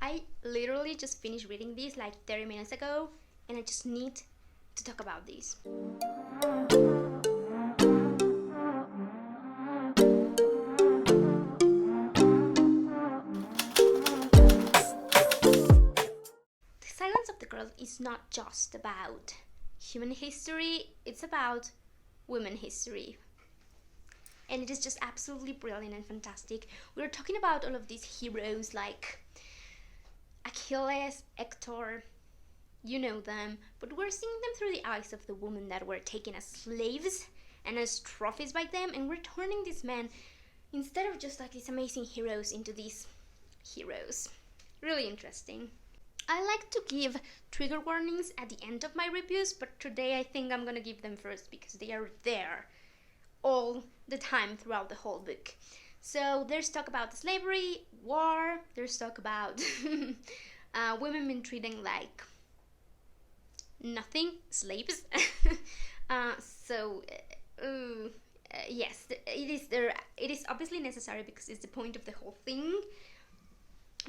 I literally just finished reading this like 30 minutes ago, and I just need to talk about this. The Silence of the Girls is not just about human history, it's about women history. And it is just absolutely brilliant and fantastic. We're talking about all of these heroes like Achilles, Hector, you know them, but we're seeing them through the eyes of the women that were taken as slaves and as trophies by them, and we're turning these men, instead of just like these amazing heroes, into these heroes. Really interesting. I like to give trigger warnings at the end of my reviews, but today I think I'm gonna give them first because they are there all the time throughout the whole book. So there's talk about slavery, war, there's talk about women being treated like nothing, slaves. Yes, it is there. It is obviously necessary because it's the point of the whole thing.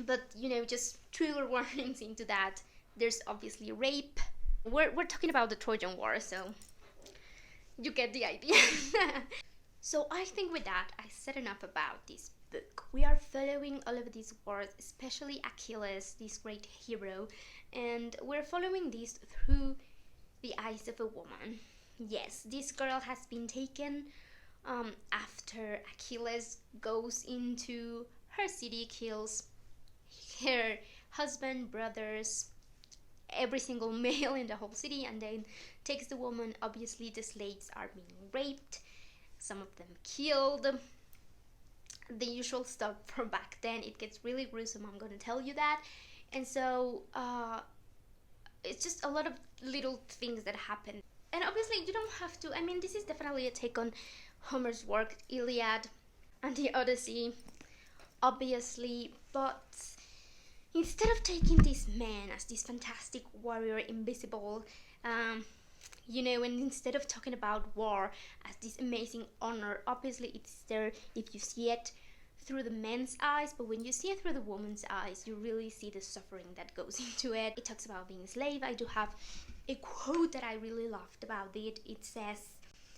But just trigger warnings into that. There's obviously rape. We're talking about the Trojan War, so you get the idea. So I think with that, I said enough about this book. We are following all of these wars, especially Achilles, this great hero, and we're following this through the eyes of a woman. Yes, this girl has been taken after Achilles goes into her city, kills her husband, brothers, every single male in the whole city, and then takes the woman. Obviously, the slaves are being raped, some of them killed. The usual stuff from back then. It gets really gruesome, I'm gonna tell you that. And so it's just a lot of little things that happen. And obviously you don't have to, this is definitely a take on Homer's work, Iliad and the Odyssey, obviously, but instead of taking this man as this fantastic warrior, invisible, and instead of talking about war as this amazing honor, obviously it's there if you see it through the men's eyes, but when you see it through the woman's eyes, you really see the suffering that goes into it. It talks about being a slave. I do have a quote that I really loved about it. It says,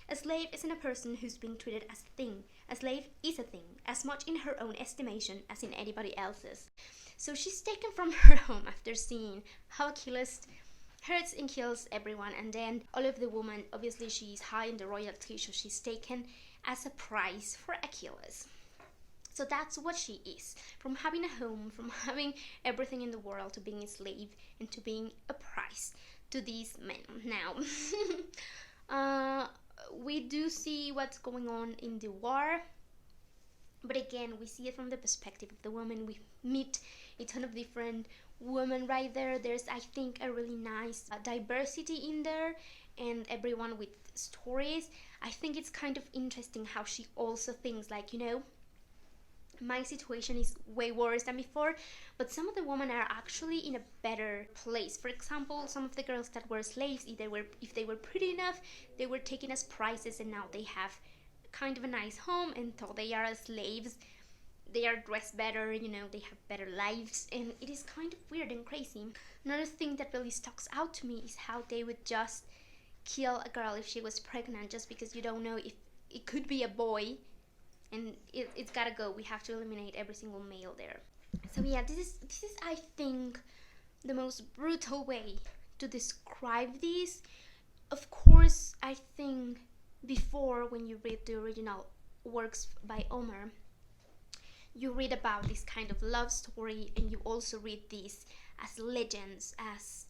"A slave isn't a person who's being treated as a thing. A slave is a thing, as much in her own estimation as in anybody else's." So she's taken from her home after seeing how Achilles hurts and kills everyone, and then all of the women, obviously she's high in the royalty, so she's taken as a prize for Achilles. So that's what she is. From having a home, from having everything in the world, to being a slave and to being a prize to these men. Now, we do see what's going on in the war, but again, we see it from the perspective of the woman. We meet a ton of different women right there. There's, I think, a really nice diversity in there, and everyone with stories. I think it's kind of interesting how she also thinks like, my situation is way worse than before, but some of the women are actually in a better place. For example, some of the girls that were slaves, if they were pretty enough, they were taken as prizes, and now they have kind of a nice home, and though they are slaves, they are dressed better, they have better lives, and it is kind of weird and crazy. Another thing that really sticks out to me is how they would just kill a girl if she was pregnant, just because you don't know if it could be a boy, and it's gotta go. We have to eliminate every single male there. So yeah, this is I think the most brutal way to describe this. Of course, I think before, when you read the original works by Homer, you read about this kind of love story, and you also read these as legends, as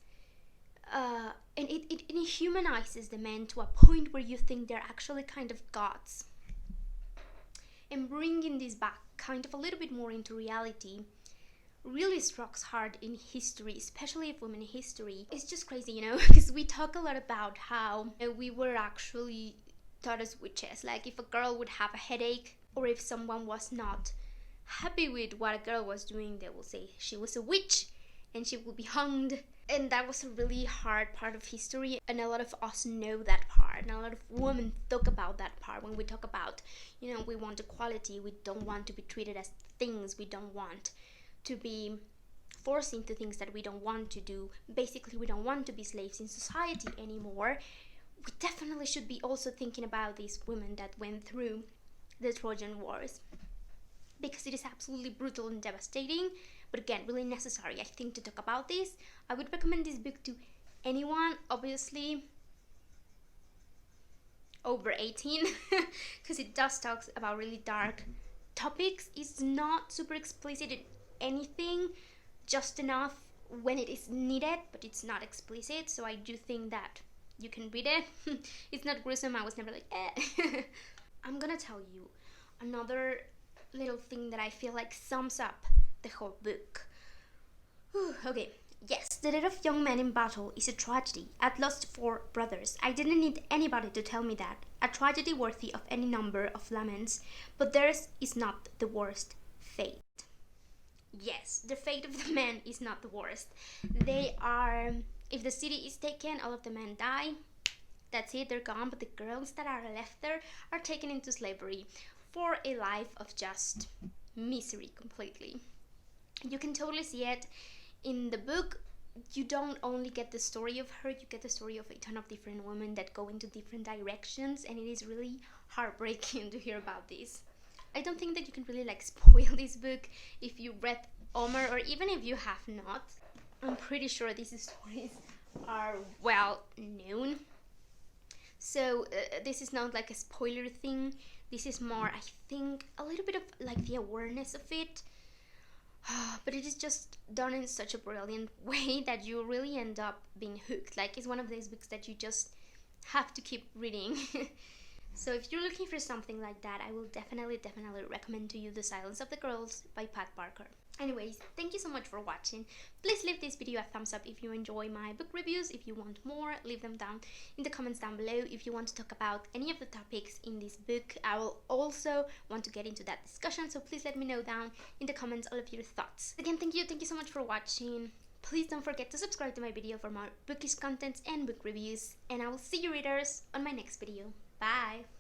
and it humanizes the men to a point where you think they're actually kind of gods. And bringing this back kind of a little bit more into reality really strikes hard in history, especially of women history. It's just crazy, because we talk a lot about how we were actually taught as witches. Like if a girl would have a headache, or if someone was not happy with what a girl was doing, they will say she was a witch and she will be hanged. And that was a really hard part of history, and a lot of us know that part, and a lot of women talk about that part when we talk about, we want equality, we don't want to be treated as things, we don't want to be forced into things that we don't want to do. Basically, we don't want to be slaves in society anymore. We definitely should be also thinking about these women that went through the Trojan Wars, because it is absolutely brutal and devastating, but again, really necessary, I think, to talk about this. I would recommend this book to anyone, obviously over 18, because it does talk about really dark topics. It's not super explicit in anything, just enough when it is needed, but it's not explicit, so I do think that you can read it. It's not gruesome. I was never like, eh. I'm gonna tell you another little thing that I feel like sums up the whole book. Okay, yes, the death of young men in battle is a tragedy. I'd lost 4 brothers. I didn't need anybody to tell me that. A tragedy worthy of any number of laments, but theirs is not the worst fate. Yes, the fate of the men is not the worst. They are, if the city is taken, all of the men die. That's it, they're gone, but the girls that are left there are taken into slavery for a life of just misery completely. You can totally see it in the book. You don't only get the story of her, you get the story of a ton of different women that go into different directions, and it is really heartbreaking to hear about this. I don't think that you can really like spoil this book if you read Omer, or even if you have not. I'm pretty sure these stories are well known. So this is not like a spoiler thing. This is more, I think, a little bit of like the awareness of it. But it is just done in such a brilliant way that you really end up being hooked. Like, it's one of those books that you just have to keep reading. So if you're looking for something like that, I will definitely recommend to you The Silence of the Girls by Pat Barker. Anyways, thank you so much for watching. Please leave this video a thumbs up if you enjoy my book reviews. If you want more, leave them down in the comments down below. If you want to talk about any of the topics in this book, I will also want to get into that discussion, so please let me know down in the comments all of your thoughts. Again, thank you so much for watching. Please don't forget to subscribe to my video for more bookish contents and book reviews, and I will see you readers on my next video. Bye!